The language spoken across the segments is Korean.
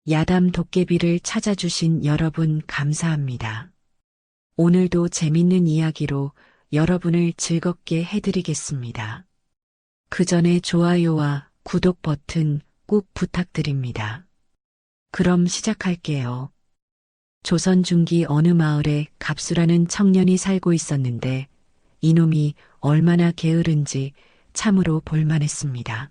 야담 도깨비를 찾아주신 여러분 감사합니다. 오늘도 재밌는 이야기로 여러분을 즐겁게 해드리겠습니다. 그 전에 좋아요와 구독 버튼 꼭 부탁드립니다. 그럼 시작할게요. 조선 중기 어느 마을에 갑수라는 청년이 살고 있었는데 이놈이 얼마나 게으른지 참으로 볼만했습니다.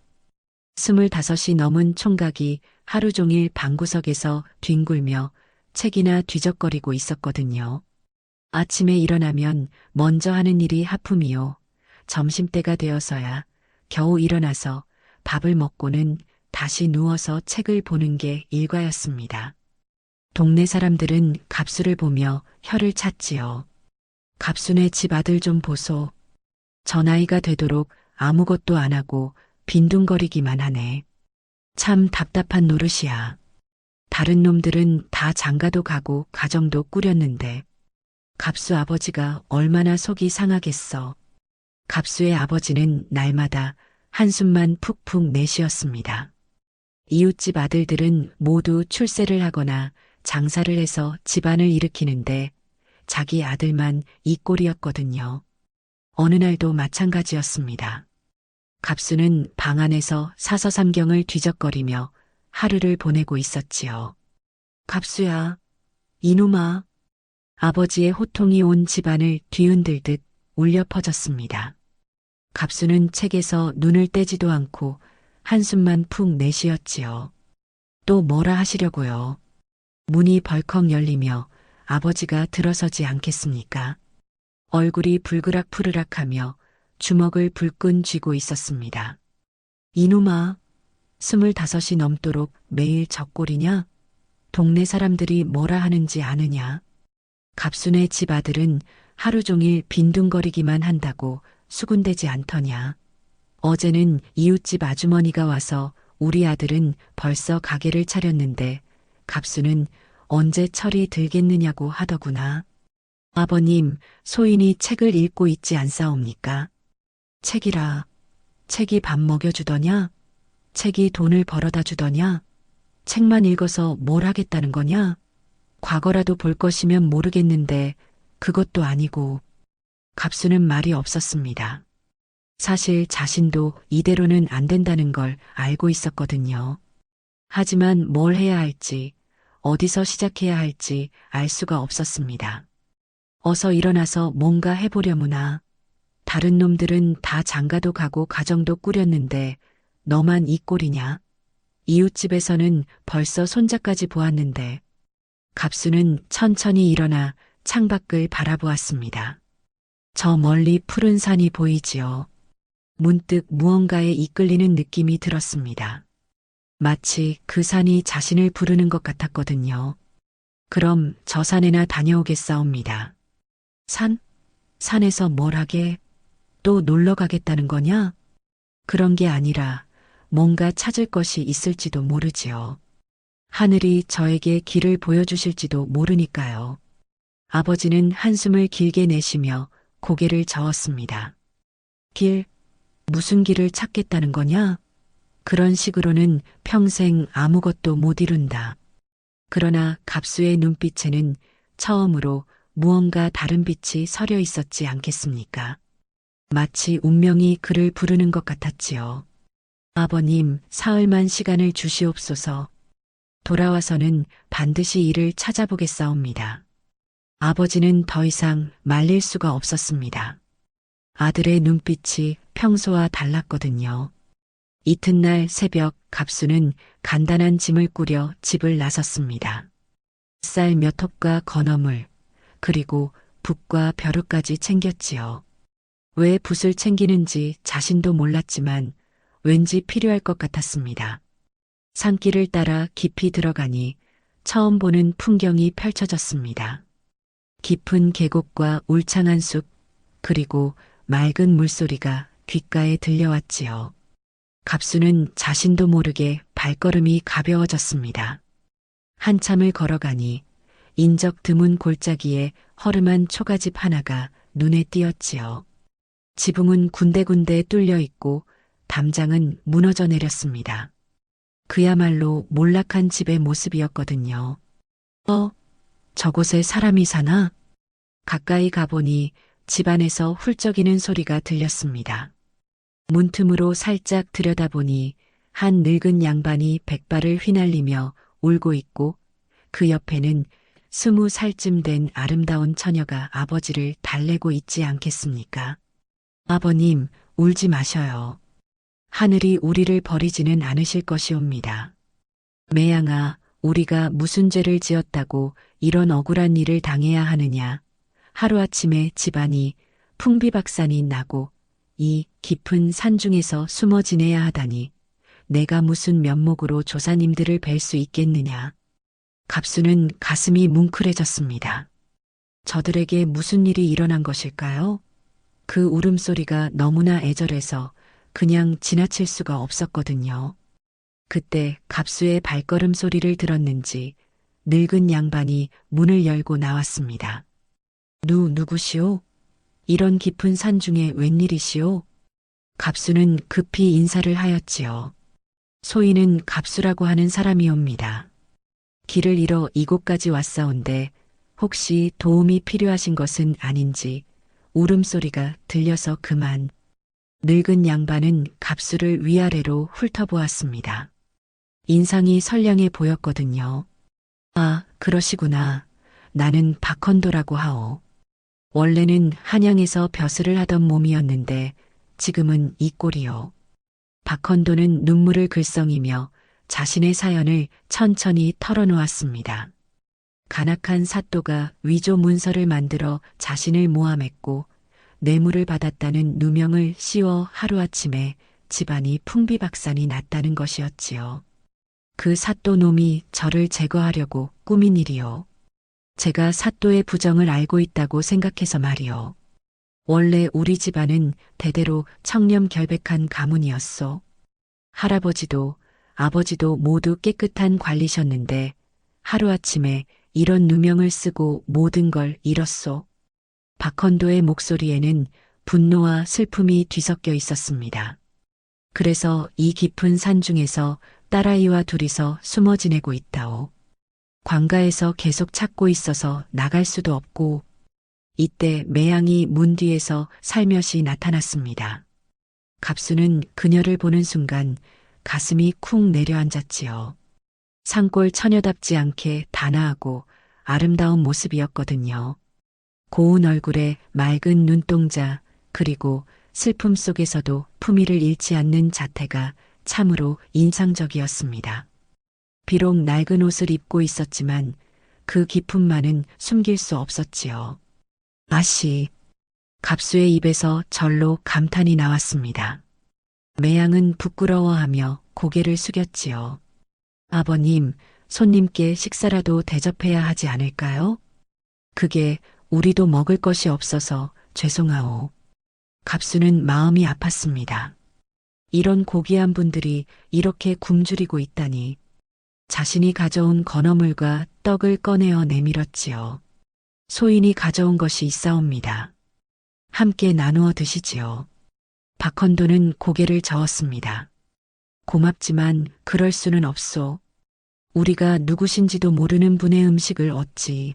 25이 넘은 총각이 하루 종일 방구석에서 뒹굴며 책이나 뒤적거리고 있었거든요. 아침에 일어나면 먼저 하는 일이 하품이요. 점심때가 되어서야 겨우 일어나서 밥을 먹고는 다시 누워서 책을 보는 게 일과였습니다. 동네 사람들은 갑수를 보며 혀를 찼지요. 갑수네 집 아들 좀 보소. 저 나이가 되도록 아무것도 안 하고 빈둥거리기만 하네. 참 답답한 노릇이야. 다른 놈들은 다 장가도 가고 가정도 꾸렸는데 갑수 아버지가 얼마나 속이 상하겠어. 갑수의 아버지는 날마다 한숨만 푹푹 내쉬었습니다. 이웃집 아들들은 모두 출세를 하거나 장사를 해서 집안을 일으키는데 자기 아들만 이 꼴이었거든요. 어느 날도 마찬가지였습니다. 갑수는 방 안에서 사서삼경을 뒤적거리며 하루를 보내고 있었지요. 갑수야, 이놈아. 아버지의 호통이 온 집안을 뒤흔들듯 울려 퍼졌습니다. 갑수는 책에서 눈을 떼지도 않고 한숨만 푹 내쉬었지요. 또 뭐라 하시려고요. 문이 벌컥 열리며 아버지가 들어서지 않겠습니까? 얼굴이 불그락푸르락하며 주먹을 불끈 쥐고 있었습니다. 이놈아, 25이 넘도록 매일 젖꼴이냐? 동네 사람들이 뭐라 하는지 아느냐? 갑수네 집 아들은 하루 종일 빈둥거리기만 한다고 수군대지 않더냐? 어제는 이웃집 아주머니가 와서 우리 아들은 벌써 가게를 차렸는데 갑수는 언제 철이 들겠느냐고 하더구나. 아버님, 소인이 책을 읽고 있지 않사옵니까? 책이라. 책이 밥 먹여주더냐? 책이 돈을 벌어다 주더냐? 책만 읽어서 뭘 하겠다는 거냐? 과거라도 볼 것이면 모르겠는데 그것도 아니고. 갑수는 말이 없었습니다. 사실 자신도 이대로는 안 된다는 걸 알고 있었거든요. 하지만 뭘 해야 할지, 어디서 시작해야 할지 알 수가 없었습니다. 어서 일어나서 뭔가 해보려무나. 다른 놈들은 다 장가도 가고 가정도 꾸렸는데 너만 이 꼴이냐? 이웃집에서는 벌써 손자까지 보았는데. 갑수는 천천히 일어나 창밖을 바라보았습니다. 저 멀리 푸른 산이 보이지요. 문득 무언가에 이끌리는 느낌이 들었습니다. 마치 그 산이 자신을 부르는 것 같았거든요. 그럼 저 산에나 다녀오겠사옵니다. 산? 산에서 뭘 하게? 또 놀러 가겠다는 거냐? 그런 게 아니라 뭔가 찾을 것이 있을지도 모르지요. 하늘이 저에게 길을 보여주실지도 모르니까요. 아버지는 한숨을 길게 내쉬며 고개를 저었습니다. 길? 무슨 길을 찾겠다는 거냐? 그런 식으로는 평생 아무것도 못 이룬다. 그러나 갑수의 눈빛에는 처음으로 무언가 다른 빛이 서려 있었지 않겠습니까? 마치 운명이 그를 부르는 것 같았지요. 아버님, 사흘만 시간을 주시옵소서. 돌아와서는 반드시 일을 찾아보겠사옵니다. 아버지는 더 이상 말릴 수가 없었습니다. 아들의 눈빛이 평소와 달랐거든요. 이튿날 새벽 갑수는 간단한 짐을 꾸려 집을 나섰습니다. 쌀 몇 톱과 건어물, 그리고 붓과 벼룩까지 챙겼지요. 왜 붓을 챙기는지 자신도 몰랐지만 왠지 필요할 것 같았습니다. 산길을 따라 깊이 들어가니 처음 보는 풍경이 펼쳐졌습니다. 깊은 계곡과 울창한 숲, 그리고 맑은 물소리가 귓가에 들려왔지요. 갑수는 자신도 모르게 발걸음이 가벼워졌습니다. 한참을 걸어가니 인적 드문 골짜기에 허름한 초가집 하나가 눈에 띄었지요. 지붕은 군데군데 뚫려 있고 담장은 무너져 내렸습니다. 그야말로 몰락한 집의 모습이었거든요. 저곳에 사람이 사나? 가까이 가보니 집안에서 훌쩍이는 소리가 들렸습니다. 문틈으로 살짝 들여다보니 한 늙은 양반이 백발을 휘날리며 울고 있고 그 옆에는 20살쯤 된 아름다운 처녀가 아버지를 달래고 있지 않겠습니까? 아버님, 울지 마셔요. 하늘이 우리를 버리지는 않으실 것이옵니다. 매양아, 우리가 무슨 죄를 지었다고 이런 억울한 일을 당해야 하느냐. 하루아침에 집안이 풍비박산이 나고 이 깊은 산중에서 숨어 지내야 하다니 내가 무슨 면목으로 조사님들을 뵐 수 있겠느냐. 갑수는 가슴이 뭉클해졌습니다. 저들에게 무슨 일이 일어난 것일까요? 그 울음소리가 너무나 애절해서 그냥 지나칠 수가 없었거든요. 그때 갑수의 발걸음 소리를 들었는지 늙은 양반이 문을 열고 나왔습니다. 누구시오? 이런 깊은 산중에 웬일이시오? 갑수는 급히 인사를 하였지요. 소인은 갑수라고 하는 사람이옵니다. 길을 잃어 이곳까지 왔사온데 혹시 도움이 필요하신 것은 아닌지 울음소리가 들려서 그만. 늙은 양반은 갑수를 위아래로 훑어보았습니다. 인상이 선량해 보였거든요. 아, 그러시구나. 나는 박헌도라고 하오. 원래는 한양에서 벼슬을 하던 몸이었는데 지금은 이 꼴이요. 박헌도는 눈물을 글썽이며 자신의 사연을 천천히 털어놓았습니다. 간악한 사또가 위조 문서를 만들어 자신을 모함했고 뇌물을 받았다는 누명을 씌워 하루아침에 집안이 풍비박산이 났다는 것이었지요. 그 사또 놈이 저를 제거하려고 꾸민 일이요. 제가 사또의 부정을 알고 있다고 생각해서 말이요. 원래 우리 집안은 대대로 청렴결백한 가문이었소. 할아버지도 아버지도 모두 깨끗한 관리셨는데 하루아침에 이런 누명을 쓰고 모든 걸 잃었소. 박헌도의 목소리에는 분노와 슬픔이 뒤섞여 있었습니다. 그래서 이 깊은 산중에서 딸아이와 둘이서 숨어 지내고 있다오. 관가에서 계속 찾고 있어서 나갈 수도 없고 이때 매양이 문 뒤에서 살며시 나타났습니다. 갑수는 그녀를 보는 순간 가슴이 쿵 내려앉았지요. 산골 처녀답지 않게 단아하고 아름다운 모습이었거든요. 고운 얼굴에 맑은 눈동자 그리고 슬픔 속에서도 품위를 잃지 않는 자태가 참으로 인상적이었습니다. 비록 낡은 옷을 입고 있었지만 그 기품만은 숨길 수 없었지요. 아씨, 갑수의 입에서 절로 감탄이 나왔습니다. 매양은 부끄러워하며 고개를 숙였지요. 아버님, 손님께 식사라도 대접해야 하지 않을까요? 그게 우리도 먹을 것이 없어서 죄송하오. 갑수는 마음이 아팠습니다. 이런 고귀한 분들이 이렇게 굶주리고 있다니. 자신이 가져온 건어물과 떡을 꺼내어 내밀었지요. 소인이 가져온 것이 있사옵니다. 함께 나누어 드시지요. 박헌도는 고개를 저었습니다. 고맙지만 그럴 수는 없소. 우리가 누구신지도 모르는 분의 음식을 어찌.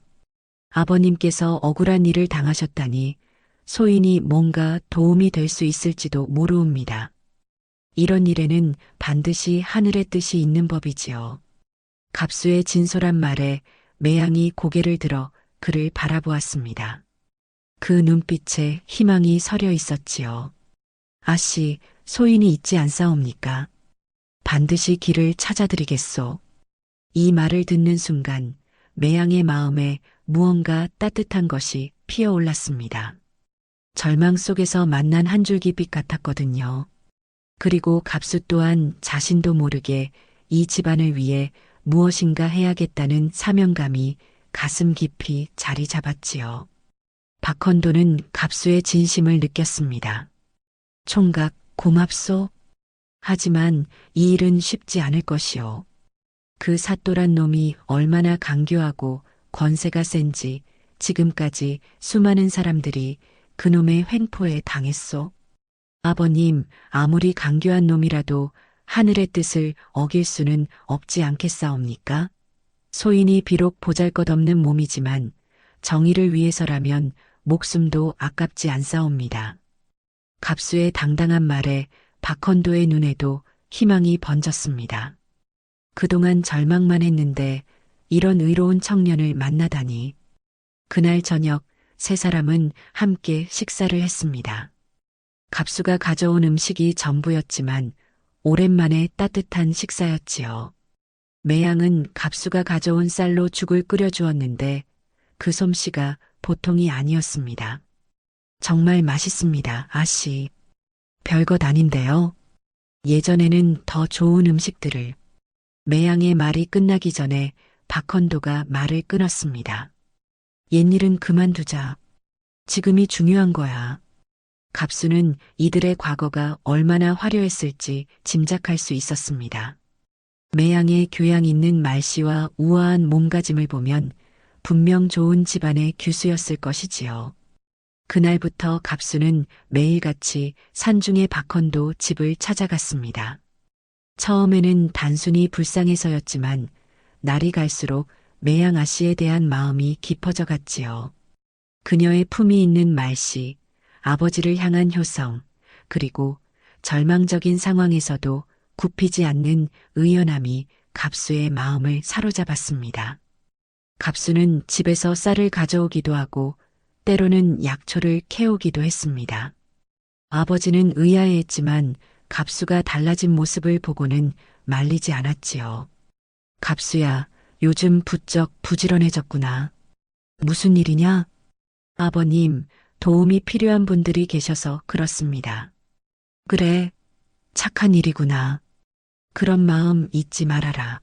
아버님께서 억울한 일을 당하셨다니 소인이 뭔가 도움이 될 수 있을지도 모르옵니다. 이런 일에는 반드시 하늘의 뜻이 있는 법이지요. 갑수의 진솔한 말에 매양이 고개를 들어 그를 바라보았습니다. 그 눈빛에 희망이 서려 있었지요. 아씨, 소인이 있지 않사옵니까? 반드시 길을 찾아드리겠소. 이 말을 듣는 순간 매양의 마음에 무언가 따뜻한 것이 피어올랐습니다. 절망 속에서 만난 한 줄기 빛 같았거든요. 그리고 갑수 또한 자신도 모르게 이 집안을 위해 무엇인가 해야겠다는 사명감이 가슴 깊이 자리 잡았지요. 박헌도는 갑수의 진심을 느꼈습니다. 총각, 고맙소. 하지만 이 일은 쉽지 않을 것이오. 그 사또란 놈이 얼마나 강교하고 권세가 센지 지금까지 수많은 사람들이 그놈의 횡포에 당했소. 아버님, 아무리 강교한 놈이라도 하늘의 뜻을 어길 수는 없지 않겠사옵니까? 소인이 비록 보잘것없는 몸이지만 정의를 위해서라면 목숨도 아깝지 않사옵니다. 갑수의 당당한 말에 박헌도의 눈에도 희망이 번졌습니다. 그동안 절망만 했는데 이런 의로운 청년을 만나다니. 그날 저녁 세 사람은 함께 식사를 했습니다. 갑수가 가져온 음식이 전부였지만 오랜만에 따뜻한 식사였지요. 매양은 갑수가 가져온 쌀로 죽을 끓여주었는데 그 솜씨가 보통이 아니었습니다. 정말 맛있습니다, 아씨. 별것 아닌데요. 예전에는 더 좋은 음식들을. 매양의 말이 끝나기 전에 박헌도가 말을 끊었습니다. 옛일은 그만두자. 지금이 중요한 거야. 갑수는 이들의 과거가 얼마나 화려했을지 짐작할 수 있었습니다. 매양의 교양 있는 말씨와 우아한 몸가짐을 보면 분명 좋은 집안의 규수였을 것이지요. 그날부터 갑수는 매일같이 산중의 박헌도 집을 찾아갔습니다. 처음에는 단순히 불쌍해서였지만 날이 갈수록 매양 아씨에 대한 마음이 깊어져 갔지요. 그녀의 품이 있는 말씨, 아버지를 향한 효성, 그리고 절망적인 상황에서도 굽히지 않는 의연함이 갑수의 마음을 사로잡았습니다. 갑수는 집에서 쌀을 가져오기도 하고 때로는 약초를 캐오기도 했습니다. 아버지는 의아해했지만 갑수가 달라진 모습을 보고는 말리지 않았지요. 갑수야, 요즘 부쩍 부지런해졌구나. 무슨 일이냐? 아버님, 도움이 필요한 분들이 계셔서 그렇습니다. 그래, 착한 일이구나. 그런 마음 잊지 말아라.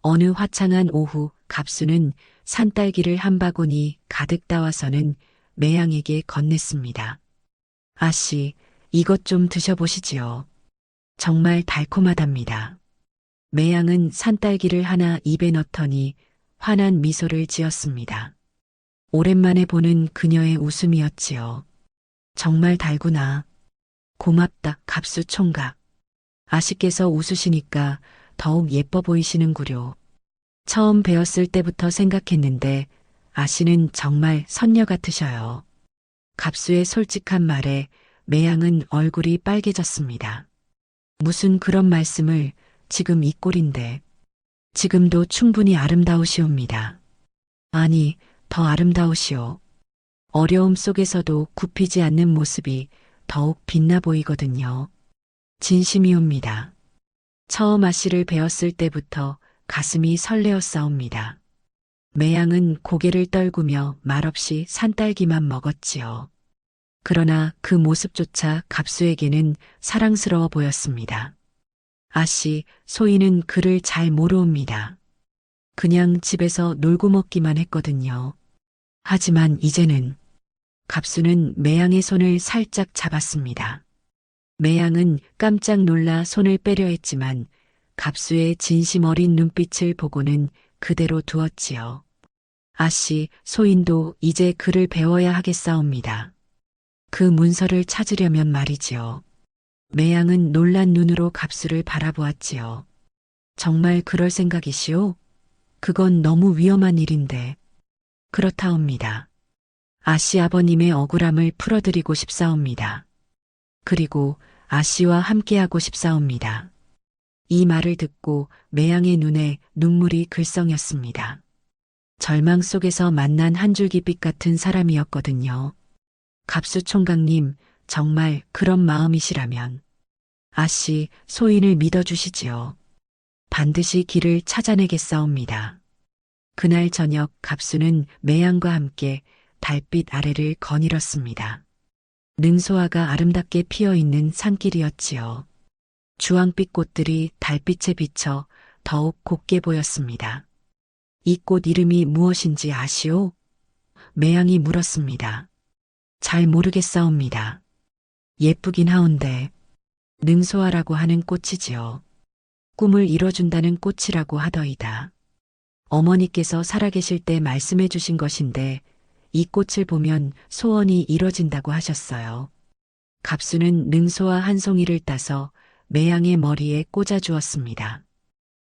어느 화창한 오후 갑수는 산딸기를 한 바구니 가득 따와서는 매양에게 건넸습니다. 아씨, 이것 좀 드셔보시지요. 정말 달콤하답니다. 매양은 산딸기를 하나 입에 넣더니 환한 미소를 지었습니다. 오랜만에 보는 그녀의 웃음이었지요. 정말 달구나. 고맙다, 갑수 총각. 아씨께서 웃으시니까 더욱 예뻐 보이시는구려. 처음 뵈었을 때부터 생각했는데 아씨는 정말 선녀 같으셔요. 갑수의 솔직한 말에 매양은 얼굴이 빨개졌습니다. 무슨 그런 말씀을, 지금 이 꼴인데. 지금도 충분히 아름다우시옵니다. 아니, 더 아름다우시오. 어려움 속에서도 굽히지 않는 모습이 더욱 빛나 보이거든요. 진심이옵니다. 처음 아씨를 배웠을 때부터 가슴이 설레었사옵니다. 매양은 고개를 떨구며 말없이 산딸기만 먹었지요. 그러나 그 모습조차 갑수에게는 사랑스러워 보였습니다. 아씨, 소희는 그를 잘 모르옵니다. 그냥 집에서 놀고 먹기만 했거든요. 하지만 이제는. 갑수는 매양의 손을 살짝 잡았습니다. 매양은 깜짝 놀라 손을 빼려 했지만 갑수의 진심 어린 눈빛을 보고는 그대로 두었지요. 아씨, 소인도 이제 글을 배워야 하겠사옵니다. 그 문서를 찾으려면 말이지요. 매양은 놀란 눈으로 갑수를 바라보았지요. 정말 그럴 생각이시오? 그건 너무 위험한 일인데. 그렇다옵니다. 아씨 아버님의 억울함을 풀어드리고 싶사옵니다. 그리고 아씨와 함께하고 싶사옵니다. 이 말을 듣고 매양의 눈에 눈물이 글썽였습니다. 절망 속에서 만난 한 줄기빛 같은 사람이었거든요. 갑수 총각님, 정말 그런 마음이시라면 아씨, 소인을 믿어주시지요. 반드시 길을 찾아내겠사옵니다. 그날 저녁 갑수는 매양과 함께 달빛 아래를 거닐었습니다. 능소화가 아름답게 피어있는 산길이었지요. 주황빛 꽃들이 달빛에 비쳐 더욱 곱게 보였습니다. 이 꽃 이름이 무엇인지 아시오? 매양이 물었습니다. 잘 모르겠사옵니다. 예쁘긴 하온데 능소화라고 하는 꽃이지요. 꿈을 이뤄준다는 꽃이라고 하더이다. 어머니께서 살아계실 때 말씀해 주신 것인데 이 꽃을 보면 소원이 이뤄진다고 하셨어요. 갑수는 능소화 한 송이를 따서 매양의 머리에 꽂아주었습니다.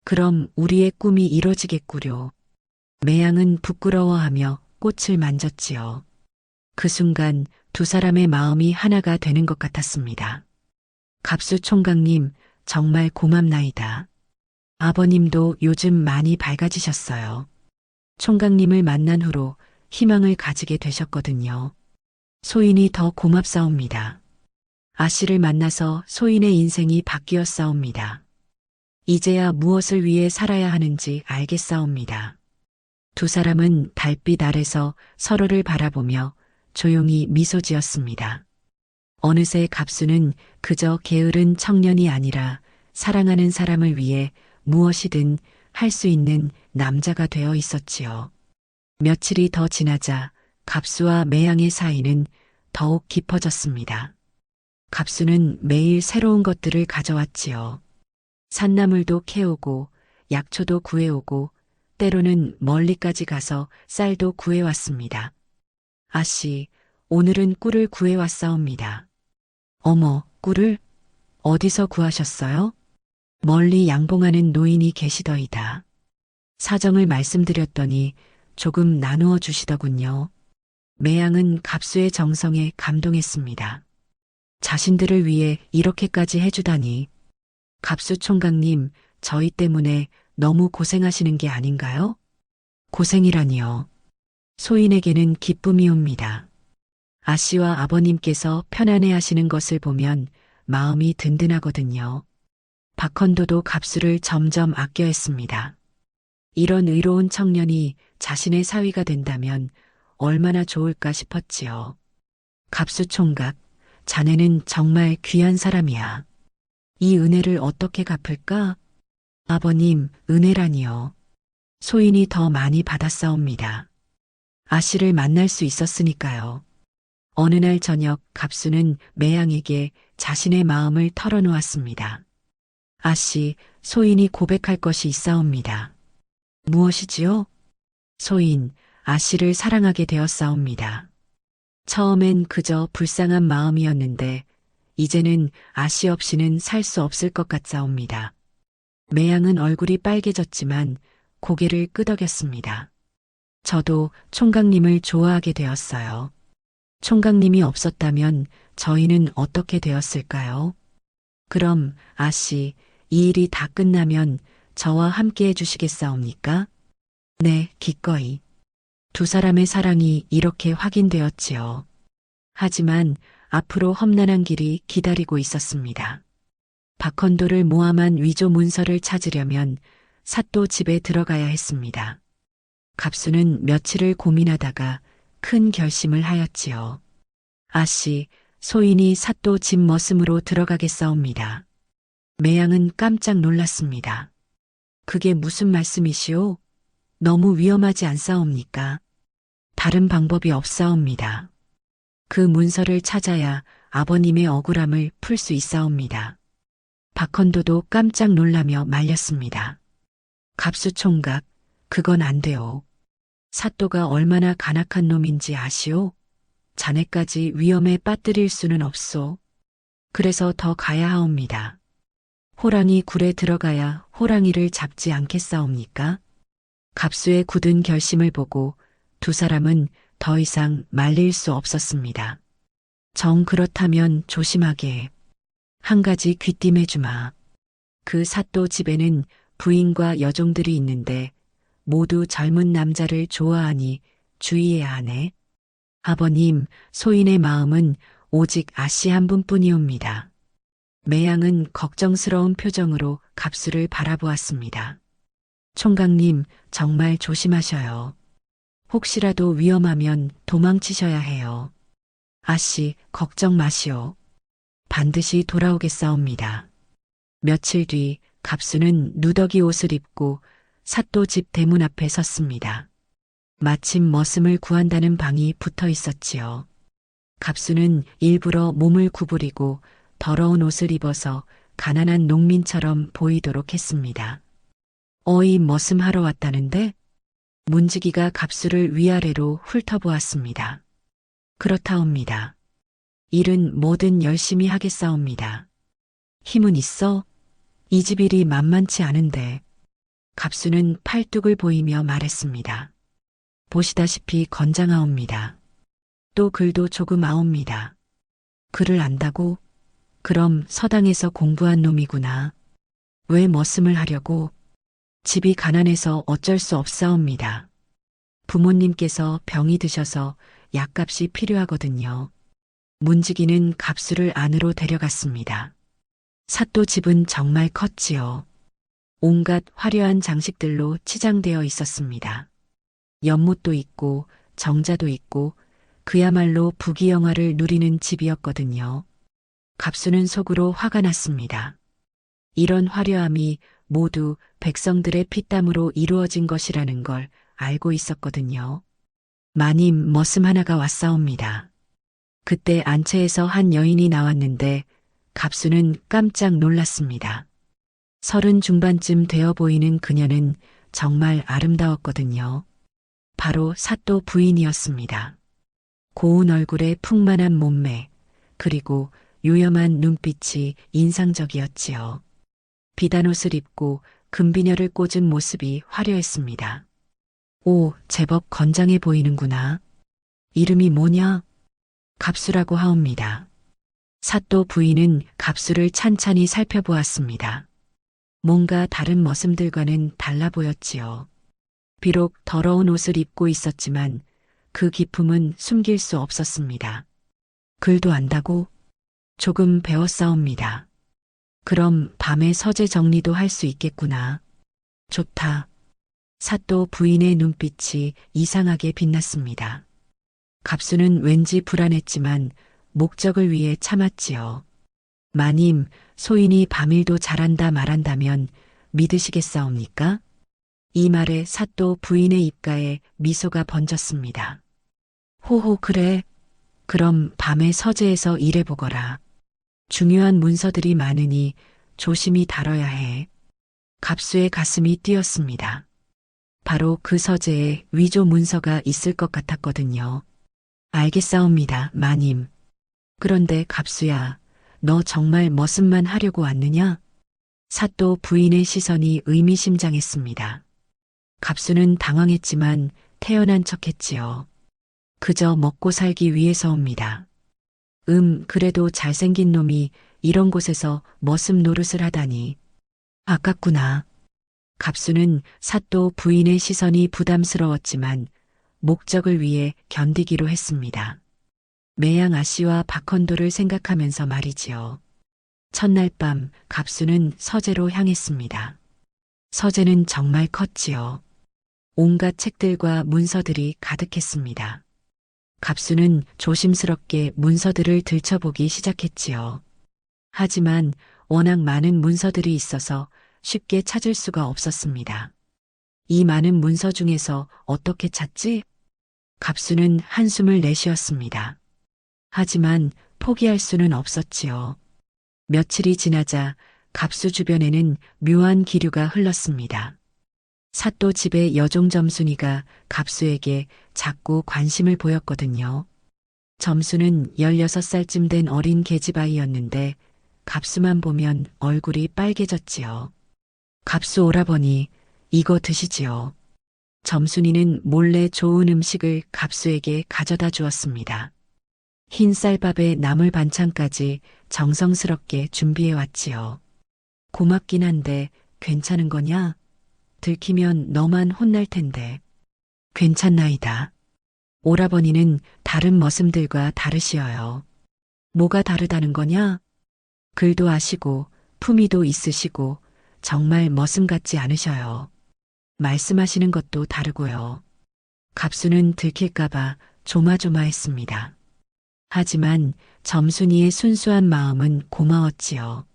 그럼 우리의 꿈이 이뤄지겠구려. 매양은 부끄러워하며 꽃을 만졌지요. 그 순간 두 사람의 마음이 하나가 되는 것 같았습니다. 갑수 총각님, 정말 고맙나이다. 아버님도 요즘 많이 밝아지셨어요. 총각님을 만난 후로 희망을 가지게 되셨거든요. 소인이 더 고맙사옵니다. 아씨를 만나서 소인의 인생이 바뀌었사옵니다. 이제야 무엇을 위해 살아야 하는지 알겠사옵니다. 두 사람은 달빛 아래서 서로를 바라보며 조용히 미소 지었습니다. 어느새 갑수는 그저 게으른 청년이 아니라 사랑하는 사람을 위해 무엇이든 할 수 있는 남자가 되어 있었지요. 며칠이 더 지나자 갑수와 매양의 사이는 더욱 깊어졌습니다. 갑수는 매일 새로운 것들을 가져왔지요. 산나물도 캐오고 약초도 구해오고 때로는 멀리까지 가서 쌀도 구해왔습니다. 아씨, 오늘은 꿀을 구해왔사옵니다. 어머, 꿀을? 어디서 구하셨어요? 멀리 양봉하는 노인이 계시더이다. 사정을 말씀드렸더니 조금 나누어 주시더군요. 매양은 갑수의 정성에 감동했습니다. 자신들을 위해 이렇게까지 해주다니. 갑수 총각님, 저희 때문에 너무 고생하시는 게 아닌가요? 고생이라니요. 소인에게는 기쁨이 옵니다. 아씨와 아버님께서 편안해 하시는 것을 보면 마음이 든든하거든요. 박헌도도 갑수를 점점 아껴 했습니다. 이런 의로운 청년이 자신의 사위가 된다면 얼마나 좋을까 싶었지요. 갑수 총각, 자네는 정말 귀한 사람이야. 이 은혜를 어떻게 갚을까? 아버님, 은혜라니요. 소인이 더 많이 받았사옵니다. 아씨를 만날 수 있었으니까요. 어느 날 저녁 갑수는 매양에게 자신의 마음을 털어놓았습니다. 아씨, 소인이 고백할 것이 있사옵니다. 무엇이지요? 소인, 아씨를 사랑하게 되었사옵니다. 처음엔 그저 불쌍한 마음이었는데 이제는 아씨 없이는 살 수 없을 것 같사옵니다. 매양은 얼굴이 빨개졌지만 고개를 끄덕였습니다. 저도 총각님을 좋아하게 되었어요. 총각님이 없었다면 저희는 어떻게 되었을까요? 그럼 아씨, 이 일이 다 끝나면 저와 함께 해주시겠사옵니까? 네, 기꺼이. 두 사람의 사랑이 이렇게 확인되었지요. 하지만 앞으로 험난한 길이 기다리고 있었습니다. 박헌도를 모함한 위조 문서를 찾으려면 사또 집에 들어가야 했습니다. 갑수는 며칠을 고민하다가 큰 결심을 하였지요. 아씨, 소인이 사또 집 머슴으로 들어가겠사옵니다. 매양은 깜짝 놀랐습니다. 그게 무슨 말씀이시오? 너무 위험하지 않사옵니까? 다른 방법이 없사옵니다. 그 문서를 찾아야 아버님의 억울함을 풀 수 있사옵니다. 박헌도도 깜짝 놀라며 말렸습니다. 갑수 총각, 그건 안 돼요. 사또가 얼마나 간악한 놈인지 아시오? 자네까지 위험에 빠뜨릴 수는 없소. 그래서 더 가야 하옵니다. 호랑이 굴에 들어가야 호랑이를 잡지 않겠사옵니까? 갑수의 굳은 결심을 보고 두 사람은 더 이상 말릴 수 없었습니다. 정 그렇다면 조심하게. 한 가지 귀띔해 주마. 그 사또 집에는 부인과 여종들이 있는데 모두 젊은 남자를 좋아하니 주의해야 하네. 아버님, 소인의 마음은 오직 아씨 한 분뿐이옵니다. 매양은 걱정스러운 표정으로 갑수를 바라보았습니다. 총각님, 정말 조심하셔요. 혹시라도 위험하면 도망치셔야 해요. 아씨, 걱정 마시오. 반드시 돌아오겠사옵니다. 며칠 뒤 갑수는 누더기 옷을 입고 사또 집 대문 앞에 섰습니다. 마침 머슴을 구한다는 방이 붙어 있었지요. 갑수는 일부러 몸을 구부리고 더러운 옷을 입어서 가난한 농민처럼 보이도록 했습니다. 어이 머슴하러 왔다는데? 문지기가 갑수를 위아래로 훑어보았습니다. 그렇다옵니다. 일은 뭐든 열심히 하겠사옵니다. 힘은 있어? 이 집 일이 만만치 않은데. 갑수는 팔뚝을 보이며 말했습니다. 보시다시피 건장하옵니다. 또 글도 조금 아옵니다. 글을 안다고? 그럼 서당에서 공부한 놈이구나. 왜 머슴을 하려고? 집이 가난해서 어쩔 수 없사옵니다. 부모님께서 병이 드셔서 약값이 필요하거든요. 문지기는 갑수를 안으로 데려갔습니다. 사또 집은 정말 컸지요. 온갖 화려한 장식들로 치장되어 있었습니다. 연못도 있고 정자도 있고 그야말로 부귀영화를 누리는 집이었거든요. 갑수는 속으로 화가 났습니다. 이런 화려함이 모두 백성들의 피땀으로 이루어진 것이라는 걸 알고 있었거든요. 마님 머슴 하나가 왔사옵니다. 그때 안채에서 한 여인이 나왔는데 갑수는 깜짝 놀랐습니다. 30 중반쯤 되어 보이는 그녀는 정말 아름다웠거든요. 바로 사또 부인이었습니다. 고운 얼굴에 풍만한 몸매, 그리고 요염한 눈빛이 인상적이었지요. 비단 옷을 입고 금비녀를 꽂은 모습이 화려했습니다. 오, 제법 건장해 보이는구나. 이름이 뭐냐? 갑수라고 하옵니다. 사또 부인은 갑수를 찬찬히 살펴보았습니다. 뭔가 다른 머슴들과는 달라 보였지요. 비록 더러운 옷을 입고 있었지만 그 기품은 숨길 수 없었습니다. 글도 안다고? 조금 배웠사옵니다. 그럼 밤에 서재 정리도 할 수 있겠구나. 좋다. 사또 부인의 눈빛이 이상하게 빛났습니다. 갑수는 왠지 불안했지만 목적을 위해 참았지요. 마님, 소인이 밤일도 잘한다 말한다면 믿으시겠사옵니까? 이 말에 사또 부인의 입가에 미소가 번졌습니다. 호호 그래. 그럼 밤에 서재에서 일해보거라. 중요한 문서들이 많으니 조심히 다뤄야 해. 갑수의 가슴이 뛰었습니다. 바로 그 서재에 위조 문서가 있을 것 같았거든요. 알겠사옵니다, 마님. 그런데 갑수야, 너 정말 머슴만 하려고 왔느냐? 사또 부인의 시선이 의미심장했습니다. 갑수는 당황했지만 태연한 척했지요. 그저 먹고 살기 위해서옵니다. 그래도 잘생긴 놈이 이런 곳에서 머슴 노릇을 하다니. 아깝구나. 갑수는 사또 부인의 시선이 부담스러웠지만 목적을 위해 견디기로 했습니다. 매양 아씨와 박헌도를 생각하면서 말이지요. 첫날 밤 갑수는 서재로 향했습니다. 서재는 정말 컸지요. 온갖 책들과 문서들이 가득했습니다. 갑수는 조심스럽게 문서들을 들춰보기 시작했지요. 하지만 워낙 많은 문서들이 있어서 쉽게 찾을 수가 없었습니다. 이 많은 문서 중에서 어떻게 찾지? 갑수는 한숨을 내쉬었습니다. 하지만 포기할 수는 없었지요. 며칠이 지나자 갑수 주변에는 묘한 기류가 흘렀습니다. 사또 집의 여종 점순이가 갑수에게 자꾸 관심을 보였거든요. 점순은 16살쯤 된 어린 계집아이였는데 갑수만 보면 얼굴이 빨개졌지요. 갑수 오라버니, 이거 드시지요. 점순이는 몰래 좋은 음식을 갑수에게 가져다 주었습니다. 흰 쌀밥에 나물 반찬까지 정성스럽게 준비해 왔지요. 고맙긴 한데 괜찮은 거냐? 들키면 너만 혼날 텐데. 괜찮나이다. 오라버니는 다른 머슴들과 다르시어요. 뭐가 다르다는 거냐? 글도 아시고 품위도 있으시고 정말 머슴 같지 않으셔요. 말씀하시는 것도 다르고요. 갑수는 들킬까봐 조마조마했습니다. 하지만 점순이의 순수한 마음은 고마웠지요.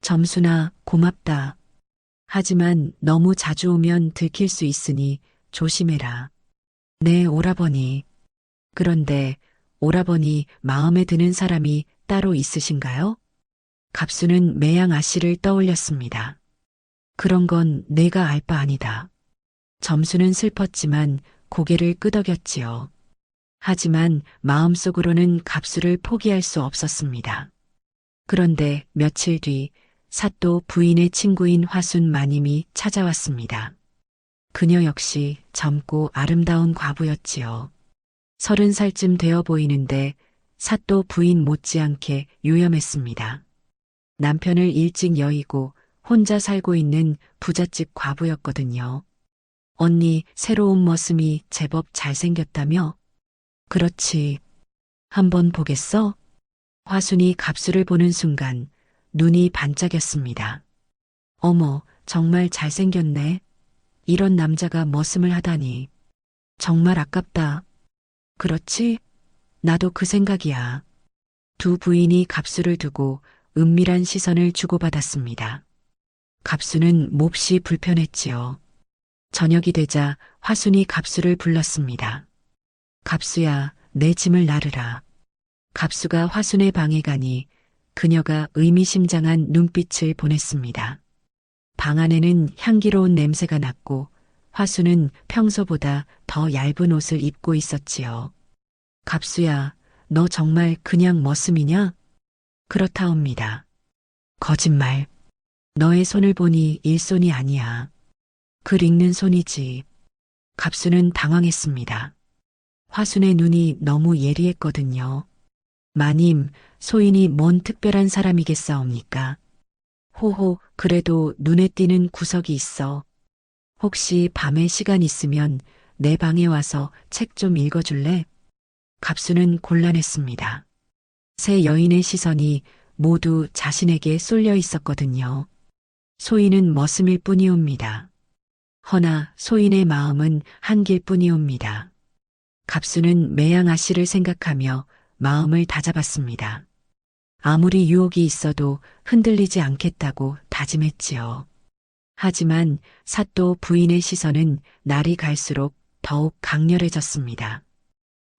점순아, 고맙다. 하지만 너무 자주 오면 들킬 수 있으니 조심해라. 네, 오라버니. 그런데 오라버니 마음에 드는 사람이 따로 있으신가요? 갑수는 매양 아씨를 떠올렸습니다. 그런 건 내가 알 바 아니다. 점수는 슬펐지만 고개를 끄덕였지요. 하지만 마음속으로는 갑수를 포기할 수 없었습니다. 그런데 며칠 뒤 사또 부인의 친구인 화순 마님이 찾아왔습니다. 그녀 역시 젊고 아름다운 과부였지요. 30살쯤 되어 보이는데 사또 부인 못지않게 요염했습니다. 남편을 일찍 여의고 혼자 살고 있는 부잣집 과부였거든요. 언니, 새로운 머슴이 제법 잘생겼다며? 그렇지. 한번 보겠어? 화순이 갑수를 보는 순간 눈이 반짝였습니다. 어머, 정말 잘생겼네. 이런 남자가 머슴을 하다니. 정말 아깝다. 그렇지? 나도 그 생각이야. 두 부인이 갑수를 두고 은밀한 시선을 주고받았습니다. 갑수는 몹시 불편했지요. 저녁이 되자 화순이 갑수를 불렀습니다. 갑수야, 내 짐을 나르라. 갑수가 화순의 방에 가니 그녀가 의미심장한 눈빛을 보냈습니다. 방 안에는 향기로운 냄새가 났고 화순은 평소보다 더 얇은 옷을 입고 있었지요. 갑수야, 너 정말 그냥 머슴이냐? 그렇다옵니다. 거짓말. 너의 손을 보니 일손이 아니야. 글 읽는 손이지. 갑수는 당황했습니다. 화순의 눈이 너무 예리했거든요. 마님, 소인이 뭔 특별한 사람이겠사옵니까? 호호, 그래도 눈에 띄는 구석이 있어. 혹시 밤에 시간 있으면 내 방에 와서 책 좀 읽어줄래? 갑수는 곤란했습니다. 세 여인의 시선이 모두 자신에게 쏠려 있었거든요. 소인은 머슴일 뿐이옵니다. 허나 소인의 마음은 한길 뿐이옵니다. 갑수는 매양 아씨를 생각하며 마음을 다잡았습니다. 아무리 유혹이 있어도 흔들리지 않겠다고 다짐했지요. 하지만 사또 부인의 시선은 날이 갈수록 더욱 강렬해졌습니다.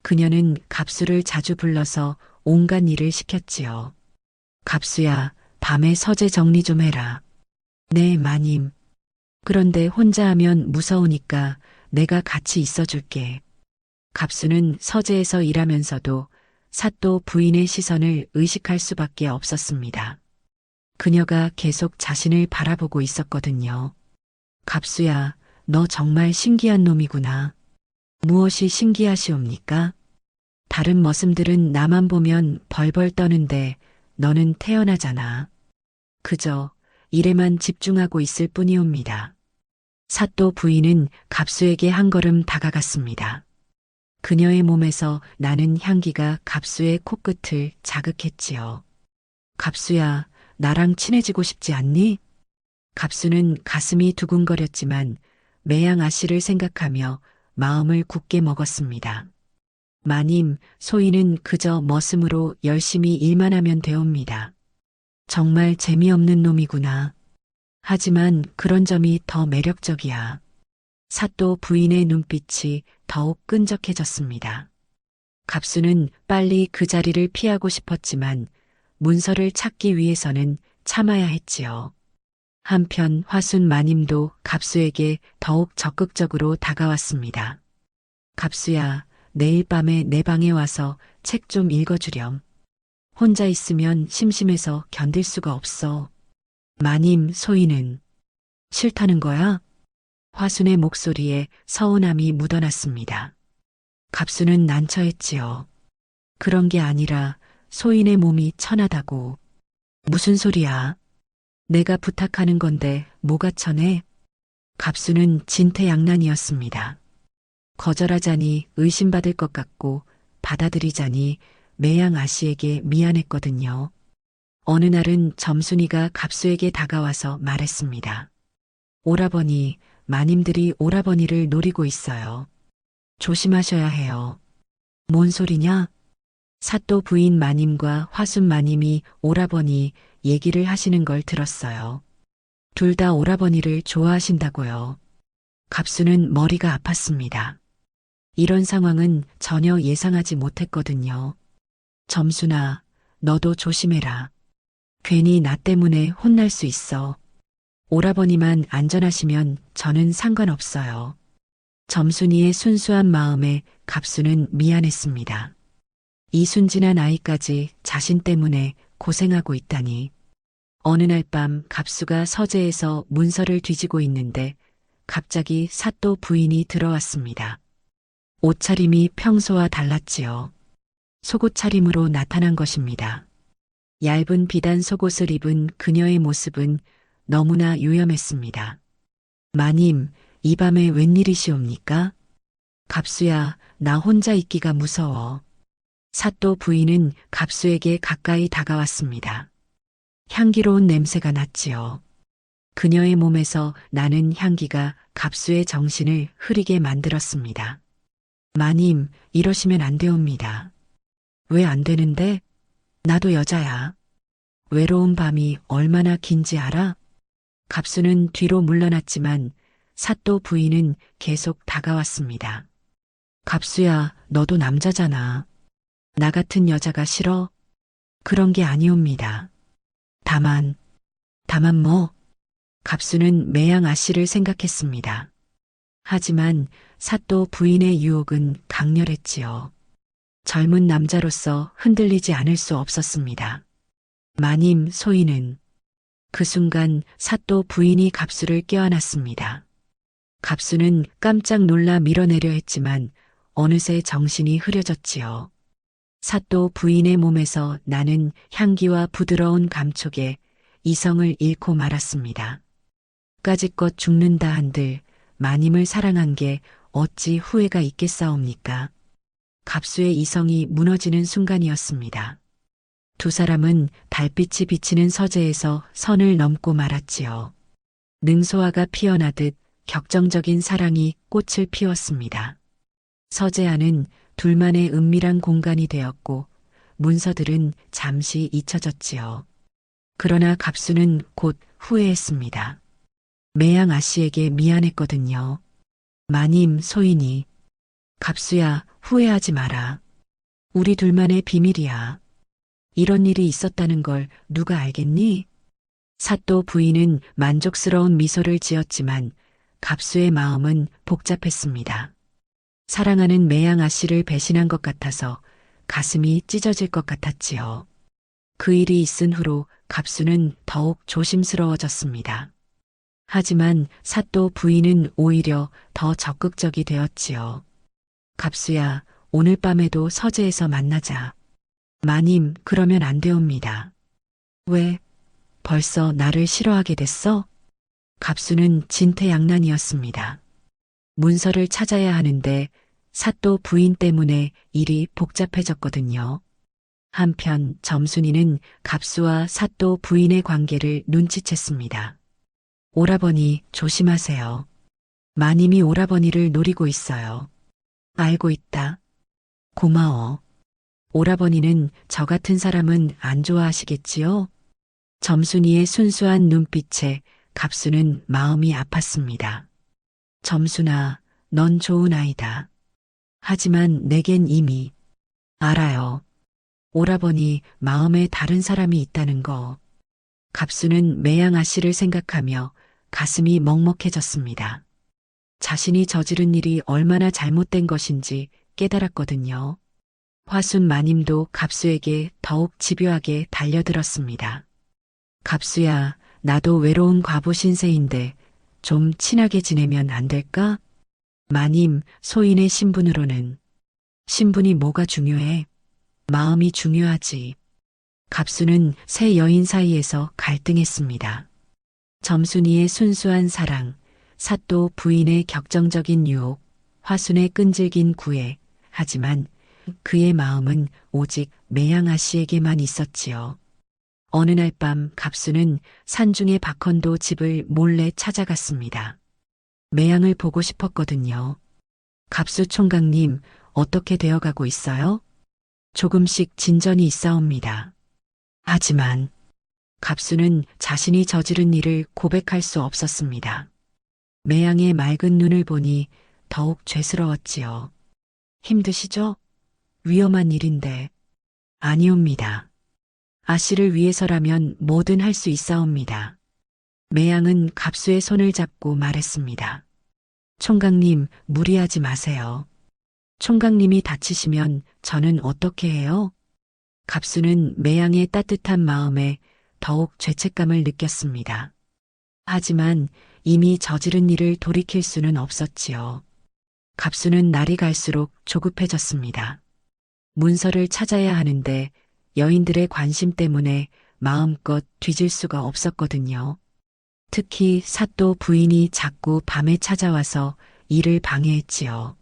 그녀는 갑수를 자주 불러서 온갖 일을 시켰지요. 갑수야, 밤에 서재 정리 좀 해라. 네, 마님. 그런데 혼자 하면 무서우니까 내가 같이 있어줄게. 갑수는 서재에서 일하면서도 사또 부인의 시선을 의식할 수밖에 없었습니다. 그녀가 계속 자신을 바라보고 있었거든요. 갑수야, 너 정말 신기한 놈이구나. 무엇이 신기하시옵니까? 다른 머슴들은 나만 보면 벌벌 떠는데 너는 태연하잖아. 그저 일에만 집중하고 있을 뿐이옵니다. 사또 부인은 갑수에게 한 걸음 다가갔습니다. 그녀의 몸에서 나는 향기가 갑수의 코끝을 자극했지요. 갑수야, 나랑 친해지고 싶지 않니? 갑수는 가슴이 두근거렸지만 매양 아씨를 생각하며 마음을 굳게 먹었습니다. 마님, 소인은 그저 머슴으로 열심히 일만 하면 되옵니다. 정말 재미없는 놈이구나. 하지만 그런 점이 더 매력적이야. 사또 부인의 눈빛이 더욱 끈적해졌습니다. 갑수는 빨리 그 자리를 피하고 싶었지만 문서를 찾기 위해서는 참아야 했지요. 한편 화순 마님도 갑수에게 더욱 적극적으로 다가왔습니다. 갑수야, 내일 밤에 내 방에 와서 책 좀 읽어주렴. 혼자 있으면 심심해서 견딜 수가 없어. 마님, 소인은 싫다는 거야? 화순의 목소리에 서운함이 묻어났습니다. 갑수는 난처했지요. 그런 게 아니라 소인의 몸이 천하다고. 무슨 소리야? 내가 부탁하는 건데 뭐가 천해? 갑수는 진퇴양난이었습니다. 거절하자니 의심받을 것 같고 받아들이자니 매양 아씨에게 미안했거든요. 어느 날은 점순이가 갑수에게 다가와서 말했습니다. 오라버니, 마님들이 오라버니를 노리고 있어요. 조심하셔야 해요. 뭔 소리냐? 사또 부인 마님과 화순 마님이 오라버니 얘기를 하시는 걸 들었어요. 둘 다 오라버니를 좋아하신다고요. 갑수는 머리가 아팠습니다. 이런 상황은 전혀 예상하지 못했거든요. 점순아, 너도 조심해라. 괜히 나 때문에 혼날 수 있어. 오라버니만 안전하시면 저는 상관없어요. 점순이의 순수한 마음에 갑수는 미안했습니다. 이 순진한 아이까지 자신 때문에 고생하고 있다니. 어느 날 밤 갑수가 서재에서 문서를 뒤지고 있는데 갑자기 사또 부인이 들어왔습니다. 옷차림이 평소와 달랐지요. 속옷 차림으로 나타난 것입니다. 얇은 비단 속옷을 입은 그녀의 모습은 너무나 유염했습니다. 마님, 이 밤에 웬일이시옵니까? 갑수야, 나 혼자 있기가 무서워. 사또 부인은 갑수에게 가까이 다가왔습니다. 향기로운 냄새가 났지요. 그녀의 몸에서 나는 향기가 갑수의 정신을 흐리게 만들었습니다. 마님, 이러시면 안 되옵니다. 왜 안 되는데? 나도 여자야. 외로운 밤이 얼마나 긴지 알아? 갑수는 뒤로 물러났지만 사또 부인은 계속 다가왔습니다. 갑수야, 너도 남자잖아. 나 같은 여자가 싫어? 그런 게 아니옵니다. 다만 뭐? 갑수는 매양 아씨를 생각했습니다. 하지만 사또 부인의 유혹은 강렬했지요. 젊은 남자로서 흔들리지 않을 수 없었습니다. 마님 소인은 그 순간 사또 부인이 갑수를 껴안았습니다. 갑수는 깜짝 놀라 밀어내려 했지만 어느새 정신이 흐려졌지요. 사또 부인의 몸에서 나는 향기와 부드러운 감촉에 이성을 잃고 말았습니다. 까짓것 죽는다 한들 마님을 사랑한 게 어찌 후회가 있겠사옵니까? 갑수의 이성이 무너지는 순간이었습니다. 두 사람은 달빛이 비치는 서재에서 선을 넘고 말았지요. 능소화가 피어나듯 격정적인 사랑이 꽃을 피웠습니다. 서재 안은 둘만의 은밀한 공간이 되었고 문서들은 잠시 잊혀졌지요. 그러나 갑수는 곧 후회했습니다. 매양 아씨에게 미안했거든요. 마님 소인이. 갑수야, 후회하지 마라. 우리 둘만의 비밀이야. 이런 일이 있었다는 걸 누가 알겠니? 사또 부인은 만족스러운 미소를 지었지만 갑수의 마음은 복잡했습니다. 사랑하는 매양 아씨를 배신한 것 같아서 가슴이 찢어질 것 같았지요. 그 일이 있은 후로 갑수는 더욱 조심스러워졌습니다. 하지만 사또 부인은 오히려 더 적극적이 되었지요. 갑수야, 오늘 밤에도 서재에서 만나자. 마님, 그러면 안 되옵니다. 왜? 벌써 나를 싫어하게 됐어? 갑수는 진퇴양난이었습니다. 문서를 찾아야 하는데 사또 부인 때문에 일이 복잡해졌거든요. 한편 점순이는 갑수와 사또 부인의 관계를 눈치챘습니다. 오라버니 조심하세요. 마님이 오라버니를 노리고 있어요. 알고 있다. 고마워. 오라버니는 저 같은 사람은 안 좋아하시겠지요? 점순이의 순수한 눈빛에 갑수는 마음이 아팠습니다. 점순아, 넌 좋은 아이다. 하지만 내겐 이미 알아요. 오라버니 마음에 다른 사람이 있다는 거. 갑수는 매양 아씨를 생각하며 가슴이 먹먹해졌습니다. 자신이 저지른 일이 얼마나 잘못된 것인지 깨달았거든요. 화순 마님도 갑수에게 더욱 집요하게 달려들었습니다. 갑수야, 나도 외로운 과부 신세인데 좀 친하게 지내면 안 될까? 마님, 소인의 신분으로는. 신분이 뭐가 중요해? 마음이 중요하지. 갑수는 새 여인 사이에서 갈등했습니다. 점순이의 순수한 사랑, 사또 부인의 격정적인 유혹, 화순의 끈질긴 구애. 하지만 그의 마음은 오직 매양 아씨에게만 있었지요. 어느 날 밤 갑수는 산중의 박헌도 집을 몰래 찾아갔습니다. 매양을 보고 싶었거든요. 갑수 총각님, 어떻게 되어가고 있어요? 조금씩 진전이 있사옵니다. 하지만 갑수는 자신이 저지른 일을 고백할 수 없었습니다. 매양의 맑은 눈을 보니 더욱 죄스러웠지요. 힘드시죠? 위험한 일인데. 아니옵니다. 아씨를 위해서라면 뭐든 할 수 있사옵니다. 매양은 갑수의 손을 잡고 말했습니다. 총각님, 무리하지 마세요. 총각님이 다치시면 저는 어떻게 해요? 갑수는 매양의 따뜻한 마음에 더욱 죄책감을 느꼈습니다. 하지만 이미 저지른 일을 돌이킬 수는 없었지요. 갑수는 날이 갈수록 조급해졌습니다. 문서를 찾아야 하는데 여인들의 관심 때문에 마음껏 뒤질 수가 없었거든요. 특히 사또 부인이 자꾸 밤에 찾아와서 일을 방해했지요.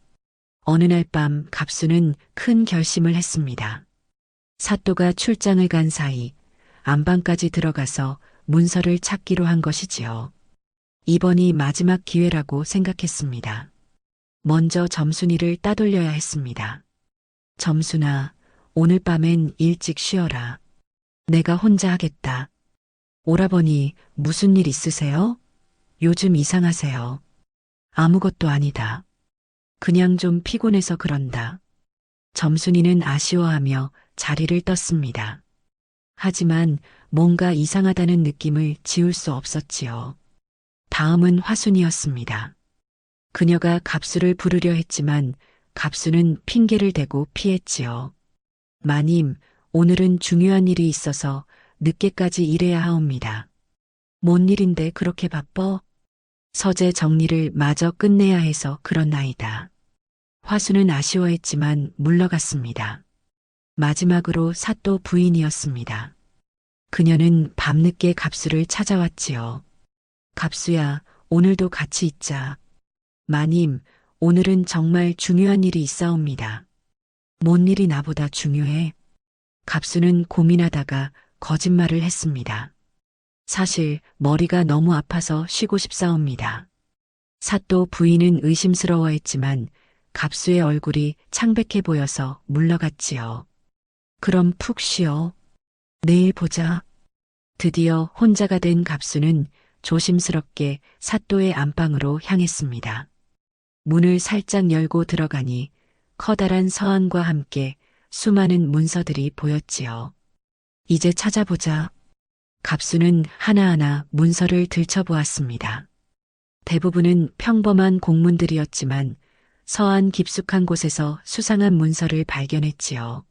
어느 날 밤 갑수는 큰 결심을 했습니다. 사또가 출장을 간 사이 안방까지 들어가서 문서를 찾기로 한 것이지요. 이번이 마지막 기회라고 생각했습니다. 먼저 점순이를 따돌려야 했습니다. 점순아, 오늘 밤엔 일찍 쉬어라. 내가 혼자 하겠다. 오라버니, 무슨 일 있으세요? 요즘 이상하세요. 아무것도 아니다. 그냥 좀 피곤해서 그런다. 점순이는 아쉬워하며 자리를 떴습니다. 하지만 뭔가 이상하다는 느낌을 지울 수 없었지요. 다음은 화순이었습니다. 그녀가 갑수를 부르려 했지만 갑수는 핑계를 대고 피했지요. 마님, 오늘은 중요한 일이 있어서 늦게까지 일해야 하옵니다. 뭔 일인데 그렇게 바빠? 서재 정리를 마저 끝내야 해서 그렇나이다. 화수는 아쉬워했지만 물러갔습니다. 마지막으로 사또 부인이었습니다. 그녀는 밤늦게 갑수를 찾아왔지요. 갑수야, 오늘도 같이 있자. 마님, 오늘은 정말 중요한 일이 있사옵니다. 뭔 일이 나보다 중요해? 갑수는 고민하다가 거짓말을 했습니다. 사실 머리가 너무 아파서 쉬고 싶사옵니다. 사또 부인은 의심스러워했지만 갑수의 얼굴이 창백해 보여서 물러갔지요. 그럼 푹 쉬어. 내일 보자. 드디어 혼자가 된 갑수는 조심스럽게 사또의 안방으로 향했습니다. 문을 살짝 열고 들어가니 커다란 서한과 함께 수많은 문서들이 보였지요. 이제 찾아보자. 갑수는 하나하나 문서를 들춰보았습니다. 대부분은 평범한 공문들이었지만 서한 깊숙한 곳에서 수상한 문서를 발견했지요.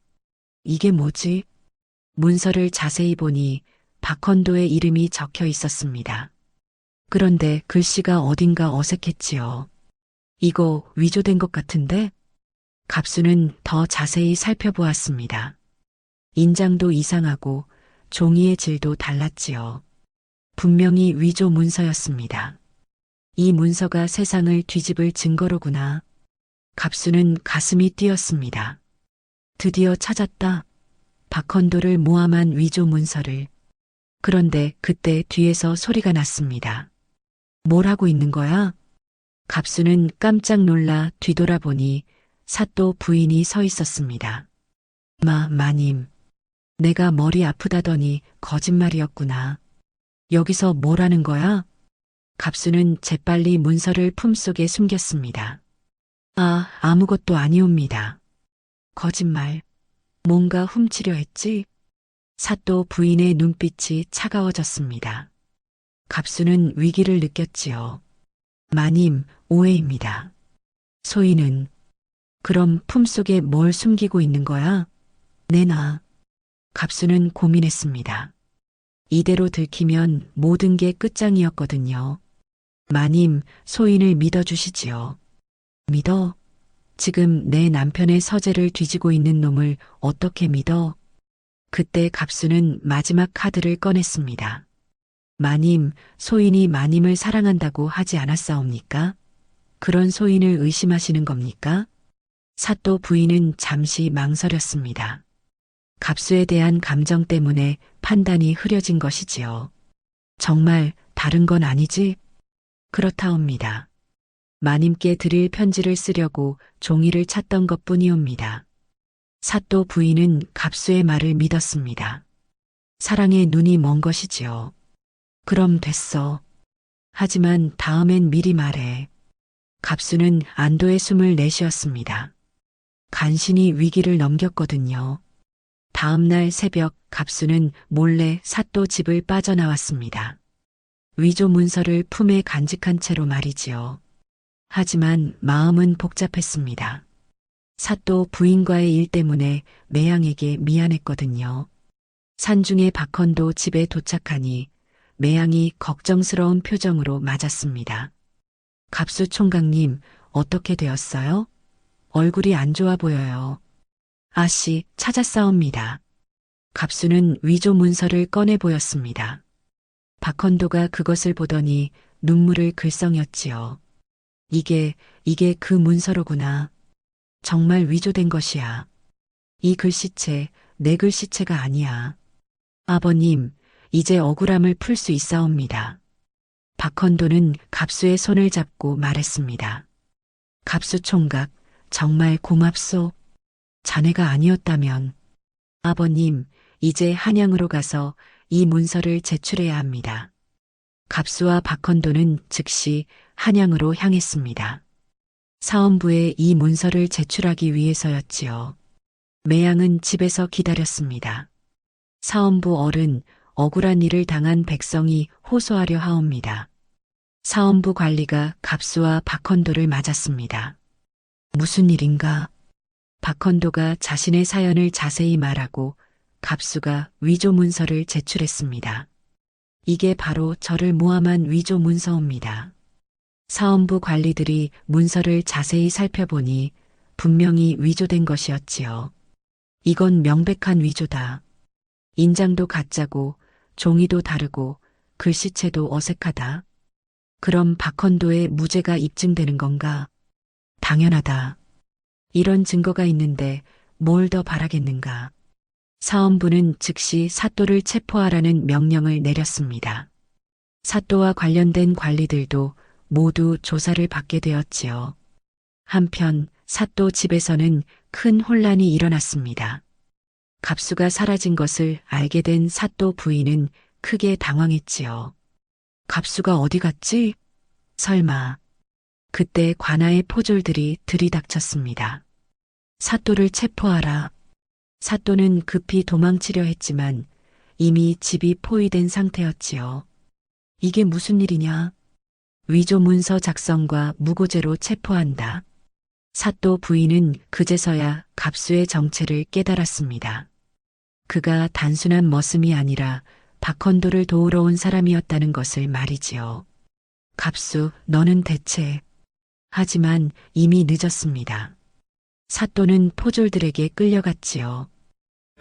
이게 뭐지? 문서를 자세히 보니 박헌도의 이름이 적혀 있었습니다. 그런데 글씨가 어딘가 어색했지요. 이거 위조된 것 같은데? 갑수는 더 자세히 살펴보았습니다. 인장도 이상하고 종이의 질도 달랐지요. 분명히 위조 문서였습니다. 이 문서가 세상을 뒤집을 증거로구나. 갑수는 가슴이 뛰었습니다. 드디어 찾았다. 박헌도를 모함한 위조 문서를. 그런데 그때 뒤에서 소리가 났습니다. 뭘 하고 있는 거야? 갑수는 깜짝 놀라 뒤돌아보니 사또 부인이 서 있었습니다. 마님. 내가 머리 아프다더니 거짓말이었구나. 여기서 뭘 하는 거야? 갑수는 재빨리 문서를 품속에 숨겼습니다. 아무것도 아니옵니다. 거짓말. 뭔가 훔치려 했지? 사또 부인의 눈빛이 차가워졌습니다. 갑수는 위기를 느꼈지요. 마님, 오해입니다. 소인은 그럼 품속에 뭘 숨기고 있는 거야? 내놔. 갑수는 고민했습니다. 이대로 들키면 모든 게 끝장이었거든요. 마님, 소인을 믿어주시지요. 믿어? 지금 내 남편의 서재를 뒤지고 있는 놈을 어떻게 믿어? 그때 갑수는 마지막 카드를 꺼냈습니다. 마님, 소인이 마님을 사랑한다고 하지 않았사옵니까? 그런 소인을 의심하시는 겁니까? 사또 부인은 잠시 망설였습니다. 갑수에 대한 감정 때문에 판단이 흐려진 것이지요. 정말 다른 건 아니지? 그렇다옵니다. 마님께 드릴 편지를 쓰려고 종이를 찾던 것뿐이옵니다. 사또 부인은 갑수의 말을 믿었습니다. 사랑에 눈이 먼 것이지요. 그럼 됐어. 하지만 다음엔 미리 말해. 갑수는 안도의 숨을 내쉬었습니다. 간신히 위기를 넘겼거든요. 다음날 새벽 갑수는 몰래 사또 집을 빠져나왔습니다. 위조 문서를 품에 간직한 채로 말이지요. 하지만 마음은 복잡했습니다. 사또 부인과의 일 때문에 매양에게 미안했거든요. 산중에 박헌도 집에 도착하니 매양이 걱정스러운 표정으로 맞았습니다. 갑수 총각님, 어떻게 되었어요? 얼굴이 안 좋아 보여요. 아씨, 찾았사옵니다. 갑수는 위조 문서를 꺼내 보였습니다. 박헌도가 그것을 보더니 눈물을 글썽였지요. 이게 그 문서로구나. 정말 위조된 것이야. 이 글씨체, 내 글씨체가 아니야. 아버님, 이제 억울함을 풀 수 있사옵니다. 박헌도는 갑수의 손을 잡고 말했습니다. 갑수 총각, 정말 고맙소. 자네가 아니었다면. 아버님, 이제 한양으로 가서 이 문서를 제출해야 합니다. 갑수와 박헌도는 즉시 한양으로 향했습니다. 사헌부에 이 문서를 제출하기 위해서였지요. 매양은 집에서 기다렸습니다. 사헌부 어른, 억울한 일을 당한 백성이 호소하려 하옵니다. 사헌부 관리가 갑수와 박헌도를 맞았습니다. 무슨 일인가? 박헌도가 자신의 사연을 자세히 말하고 갑수가 위조 문서를 제출했습니다. 이게 바로 저를 모함한 위조 문서입니다. 사헌부 관리들이 문서를 자세히 살펴보니 분명히 위조된 것이었지요. 이건 명백한 위조다. 인장도 가짜고 종이도 다르고 글씨체도 어색하다. 그럼 박헌도의 무죄가 입증되는 건가? 당연하다. 이런 증거가 있는데 뭘 더 바라겠는가? 사헌부는 즉시 사또를 체포하라는 명령을 내렸습니다. 사또와 관련된 관리들도 모두 조사를 받게 되었지요. 한편 사또 집에서는 큰 혼란이 일어났습니다. 갑수가 사라진 것을 알게 된 사또 부인은 크게 당황했지요. 갑수가 어디 갔지? 설마. 그때 관아의 포졸들이 들이닥쳤습니다. 사또를 체포하라. 사또는 급히 도망치려 했지만 이미 집이 포위된 상태였지요. 이게 무슨 일이냐? 위조 문서 작성과 무고죄로 체포한다. 사또 부인은 그제서야 갑수의 정체를 깨달았습니다. 그가 단순한 머슴이 아니라 박헌도를 도우러 온 사람이었다는 것을 말이지요. 갑수, 너는 대체... 하지만 이미 늦었습니다. 사또는 포졸들에게 끌려갔지요.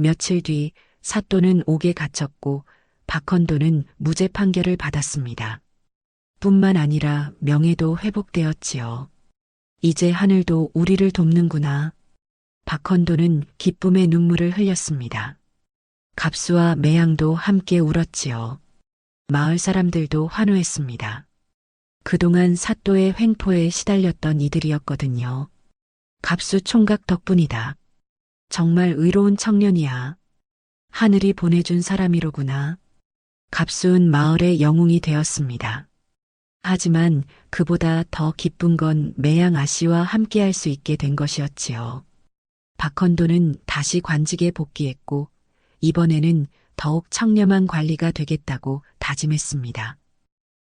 며칠 뒤 사또는 옥에 갇혔고 박헌도는 무죄 판결을 받았습니다. 뿐만 아니라 명예도 회복되었지요. 이제 하늘도 우리를 돕는구나. 박헌도는 기쁨의 눈물을 흘렸습니다. 갑수와 매양도 함께 울었지요. 마을 사람들도 환호했습니다. 그동안 사또의 횡포에 시달렸던 이들이었거든요. 갑수 총각 덕분이다. 정말 의로운 청년이야. 하늘이 보내준 사람이로구나. 갑수는 마을의 영웅이 되었습니다. 하지만 그보다 더 기쁜 건 매양 아씨와 함께할 수 있게 된 것이었지요. 박헌도는 다시 관직에 복귀했고 이번에는 더욱 청렴한 관리가 되겠다고 다짐했습니다.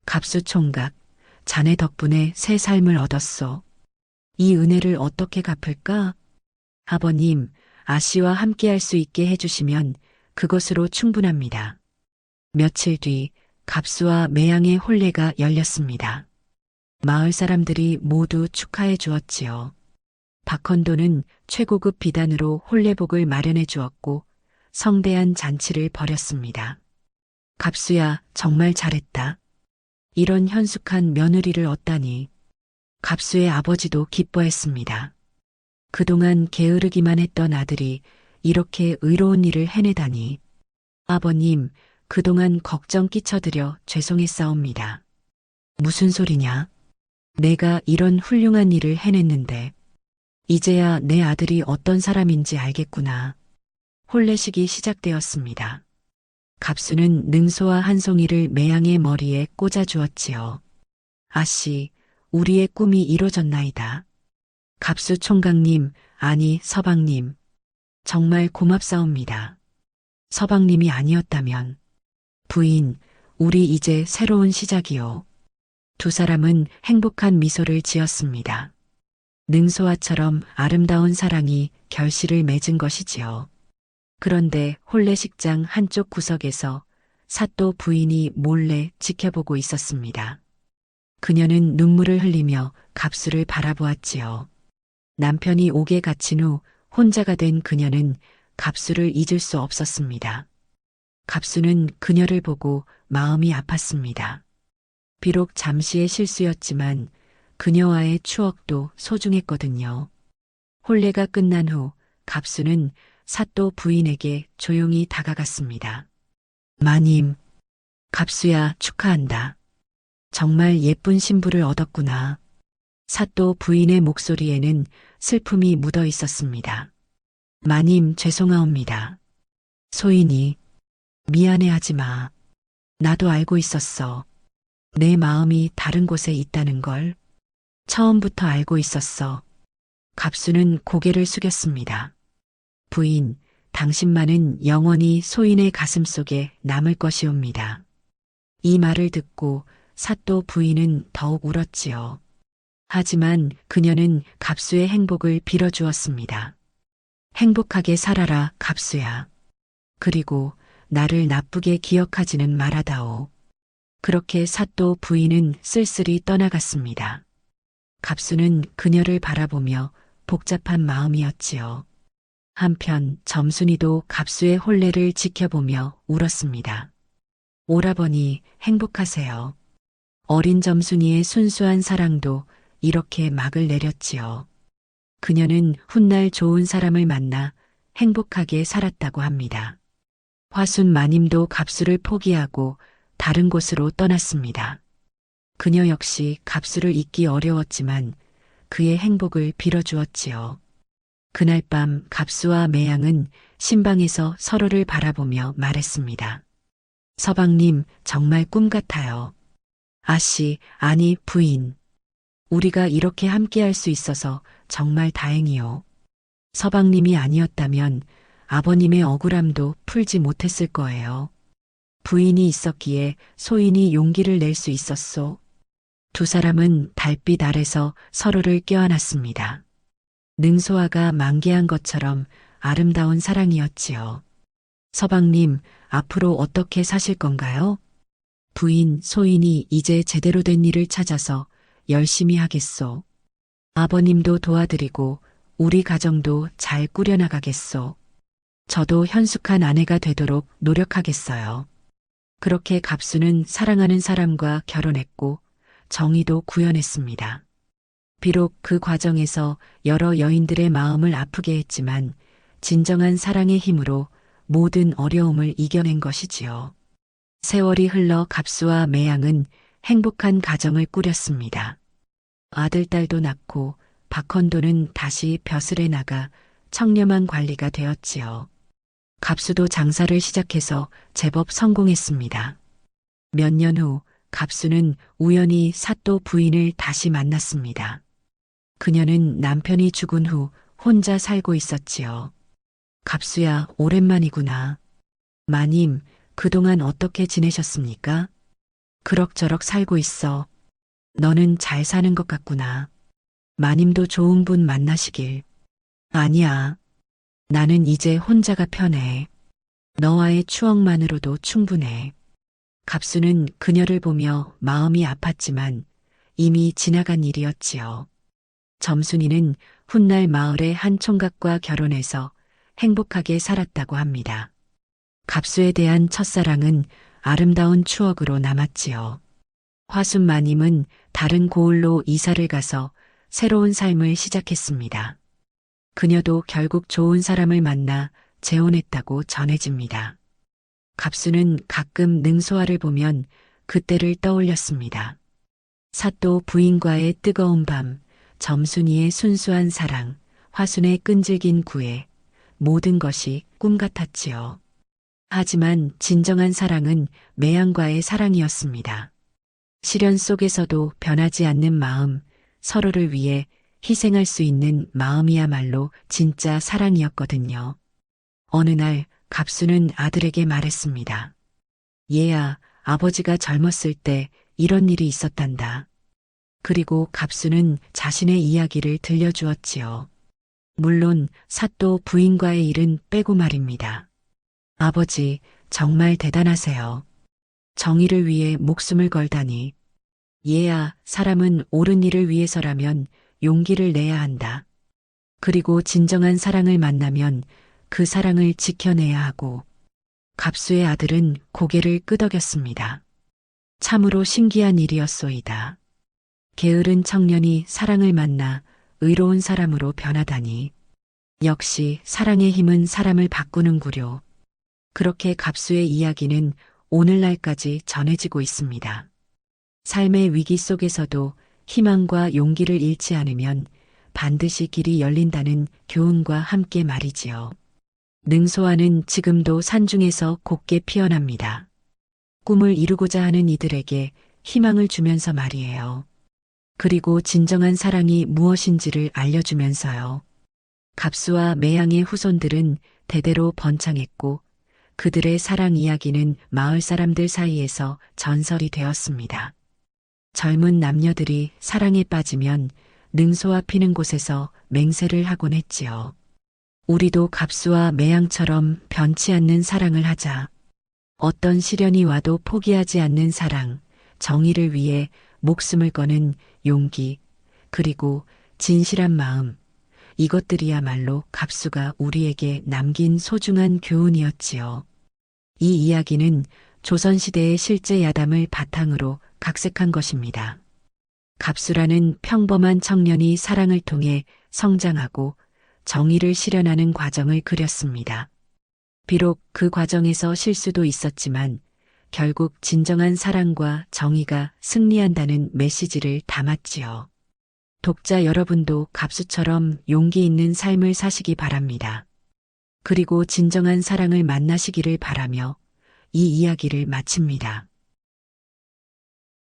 갑수 총각, 자네 덕분에 새 삶을 얻었소. 이 은혜를 어떻게 갚을까? 아버님, 아씨와 함께할 수 있게 해주시면 그것으로 충분합니다. 며칠 뒤 갑수와 매양의 혼례가 열렸습니다. 마을 사람들이 모두 축하해 주었지요. 박헌도는 최고급 비단으로 혼례복을 마련해 주었고 성대한 잔치를 벌였습니다. 갑수야, 정말 잘했다. 이런 현숙한 며느리를 얻다니. 갑수의 아버지도 기뻐했습니다. 그동안 게으르기만 했던 아들이 이렇게 의로운 일을 해내다니. 아버님, 그동안 걱정 끼쳐드려 죄송했사옵니다. 무슨 소리냐? 내가 이런 훌륭한 일을 해냈는데 이제야 내 아들이 어떤 사람인지 알겠구나. 혼례식이 시작되었습니다. 갑수는 능소와 한 송이를 매양의 머리에 꽂아 주었지요. 아씨, 우리의 꿈이 이루어졌나이다. 갑수 총각님, 아니 서방님, 정말 고맙사옵니다. 서방님이 아니었다면. 부인, 우리 이제 새로운 시작이요. 두 사람은 행복한 미소를 지었습니다. 능소와처럼 아름다운 사랑이 결실을 맺은 것이지요. 그런데 혼례식장 한쪽 구석에서 사또 부인이 몰래 지켜보고 있었습니다. 그녀는 눈물을 흘리며 갑수를 바라보았지요. 남편이 옥에 갇힌 후 혼자가 된 그녀는 갑수를 잊을 수 없었습니다. 갑수는 그녀를 보고 마음이 아팠습니다. 비록 잠시의 실수였지만 그녀와의 추억도 소중했거든요. 혼례가 끝난 후 갑수는 사또 부인에게 조용히 다가갔습니다. 마님, 갑수야 축하한다. 정말 예쁜 신부를 얻었구나. 사또 부인의 목소리에는 슬픔이 묻어 있었습니다. 마님 죄송하옵니다. 소인이 미안해하지 마. 나도 알고 있었어. 내 마음이 다른 곳에 있다는 걸. 처음부터 알고 있었어. 갑수는 고개를 숙였습니다. 부인, 당신만은 영원히 소인의 가슴 속에 남을 것이옵니다. 이 말을 듣고 사또 부인은 더욱 울었지요. 하지만 그녀는 갑수의 행복을 빌어주었습니다. 행복하게 살아라, 갑수야. 그리고 나를 나쁘게 기억하지는 말아다오. 그렇게 사또 부인은 쓸쓸히 떠나갔습니다. 갑수는 그녀를 바라보며 복잡한 마음이었지요. 한편 점순이도 갑수의 혼례를 지켜보며 울었습니다. 오라버니 행복하세요. 어린 점순이의 순수한 사랑도 이렇게 막을 내렸지요. 그녀는 훗날 좋은 사람을 만나 행복하게 살았다고 합니다. 화순 마님도 갑수를 포기하고 다른 곳으로 떠났습니다. 그녀 역시 갑수를 잊기 어려웠지만 그의 행복을 빌어주었지요. 그날 밤 갑수와 매양은 신방에서 서로를 바라보며 말했습니다. 서방님, 정말 꿈 같아요. 아씨, 아니 부인. 우리가 이렇게 함께할 수 있어서 정말 다행이요. 서방님이 아니었다면 아버님의 억울함도 풀지 못했을 거예요. 부인이 있었기에 소인이 용기를 낼 수 있었소. 두 사람은 달빛 아래서 서로를 껴안았습니다. 능소화가 만개한 것처럼 아름다운 사랑이었지요. 서방님, 앞으로 어떻게 사실 건가요? 부인 소인이 이제 제대로 된 일을 찾아서 열심히 하겠소. 아버님도 도와드리고 우리 가정도 잘 꾸려나가겠소. 저도 현숙한 아내가 되도록 노력하겠어요. 그렇게 갑수는 사랑하는 사람과 결혼했고 정의도 구현했습니다. 비록 그 과정에서 여러 여인들의 마음을 아프게 했지만 진정한 사랑의 힘으로 모든 어려움을 이겨낸 것이지요. 세월이 흘러 갑수와 매양은 행복한 가정을 꾸렸습니다. 아들, 딸도 낳고 박헌도는 다시 벼슬에 나가 청렴한 관리가 되었지요. 갑수도 장사를 시작해서 제법 성공했습니다. 몇 년 후 갑수는 우연히 사또 부인을 다시 만났습니다. 그녀는 남편이 죽은 후 혼자 살고 있었지요. 갑수야, 오랜만이구나. 마님, 그동안 어떻게 지내셨습니까? 그럭저럭 살고 있어. 너는 잘 사는 것 같구나. 마님도 좋은 분 만나시길. 아니야. 나는 이제 혼자가 편해. 너와의 추억만으로도 충분해. 갑수는 그녀를 보며 마음이 아팠지만 이미 지나간 일이었지요. 점순이는 훗날 마을의 한 총각과 결혼해서 행복하게 살았다고 합니다. 갑수에 대한 첫사랑은 아름다운 추억으로 남았지요. 화순 마님은 다른 고을로 이사를 가서 새로운 삶을 시작했습니다. 그녀도 결국 좋은 사람을 만나 재혼했다고 전해집니다. 갑수는 가끔 능소화를 보면 그때를 떠올렸습니다. 사또 부인과의 뜨거운 밤, 점순이의 순수한 사랑, 화순의 끈질긴 구애, 모든 것이 꿈 같았지요. 하지만 진정한 사랑은 매양과의 사랑이었습니다. 시련 속에서도 변하지 않는 마음, 서로를 위해 희생할 수 있는 마음이야말로 진짜 사랑이었거든요. 어느 날 갑수는 아들에게 말했습니다. 얘야, 아버지가 젊었을 때 이런 일이 있었단다. 그리고 갑수는 자신의 이야기를 들려주었지요. 물론 사또 부인과의 일은 빼고 말입니다. 아버지, 정말 대단하세요. 정의를 위해 목숨을 걸다니. 얘야, 사람은 옳은 일을 위해서라면 용기를 내야 한다. 그리고 진정한 사랑을 만나면 그 사랑을 지켜내야 하고. 갑수의 아들은 고개를 끄덕였습니다. 참으로 신기한 일이었소이다. 게으른 청년이 사랑을 만나 의로운 사람으로 변하다니. 역시 사랑의 힘은 사람을 바꾸는구려. 그렇게 갑수의 이야기는 오늘날까지 전해지고 있습니다. 삶의 위기 속에서도 희망과 용기를 잃지 않으면 반드시 길이 열린다는 교훈과 함께 말이지요. 능소화는 지금도 산중에서 곱게 피어납니다. 꿈을 이루고자 하는 이들에게 희망을 주면서 말이에요. 그리고 진정한 사랑이 무엇인지를 알려주면서요. 갑수와 매양의 후손들은 대대로 번창했고 그들의 사랑 이야기는 마을 사람들 사이에서 전설이 되었습니다. 젊은 남녀들이 사랑에 빠지면 능소화 피는 곳에서 맹세를 하곤 했지요. 우리도 갑수와 매양처럼 변치 않는 사랑을 하자. 어떤 시련이 와도 포기하지 않는 사랑, 정의를 위해 목숨을 거는 용기, 그리고 진실한 마음. 이것들이야말로 갑수가 우리에게 남긴 소중한 교훈이었지요. 이 이야기는 조선시대의 실제 야담을 바탕으로 각색한 것입니다. 갑수라는 평범한 청년이 사랑을 통해 성장하고 정의를 실현하는 과정을 그렸습니다. 비록 그 과정에서 실수도 있었지만 결국 진정한 사랑과 정의가 승리한다는 메시지를 담았지요. 독자 여러분도 갑수처럼 용기 있는 삶을 사시기 바랍니다. 그리고 진정한 사랑을 만나시기를 바라며 이 이야기를 마칩니다.